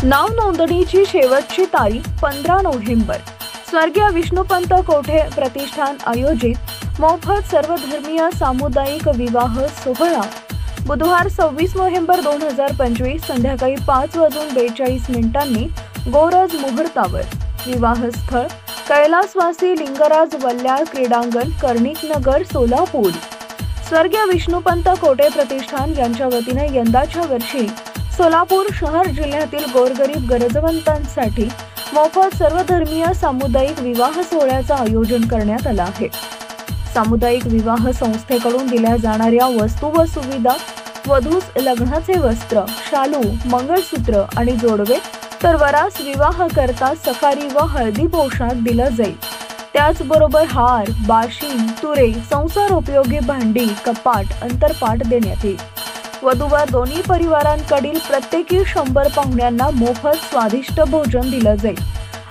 नाव नोंदणीची शेवटची तारीख 15 नोव्हेंबर। स्वर्गीय विष्णुपंत कोठे प्रतिष्ठान आयोजित मोफत सर्वधर्मीय सामुदायिक विवाह सोहळा बुधवार 26 नोव्हेंबर 2025 संध्याकाळी 5:42 गोरज मुहूर्तावर। विवाहस्थळ कैलासवासी लिंगराज वल्याळ क्रीडांगण, कर्णिकनगर, सोलापूर। स्वर्गीय विष्णुपंत कोठे प्रतिष्ठान यांच्या वतीने यंदाच्या वर्षी सोलापूर शहर जिल्ह्यातील गोरगरीब गरजवंतांसाठी मोफत सर्वधर्मीय सामुदायिक विवाह सोहळ्याचे आयोजन करण्यात आले आहे। सामुदायिक विवाह संस्थेकडून दिल्या जाणाऱ्या वस्तू व सुविधा, वधूस लग्नाचे वस्त्र, शालू, मंगळसूत्र आणि जोडवे, तर वरास विवाह करता सकारी व हळदी पोशाख दिला जाईल। त्याचबरोबर हार, बाशिंग, तुरे, संसार उपयोगी भांडी, कपाट, अंतरपाट देण्यात येईल। वधूवर दोन्ही परिवारांकडील प्रत्येकी 100 पाहुण्यांना मोफत स्वादिष्ट भोजन दिले जाईल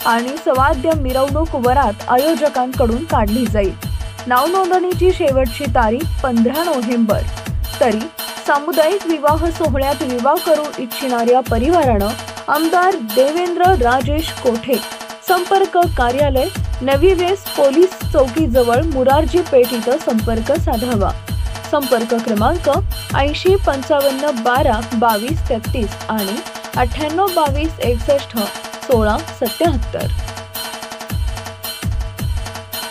आणि सवाद्य मिरवणूक वरात आयोजकांकडून काढली जाईल। नाव नोंदणीची शेवटची तारीख 15 नोव्हेंबर। तरी सामुदायिक विवाह सोहळ्यात विवाह करू इच्छिणाऱ्या परिवारानं आमदार देवेंद्र राजेश कोठे, संपर्क कार्यालय, नवी वेस पोलीस चौकी जवळ मुरारजी पेठ इथं संपर्क साधावा। संपर्क क्रमांक 80 55 12 22 33 आणि 98 22 61 16 77।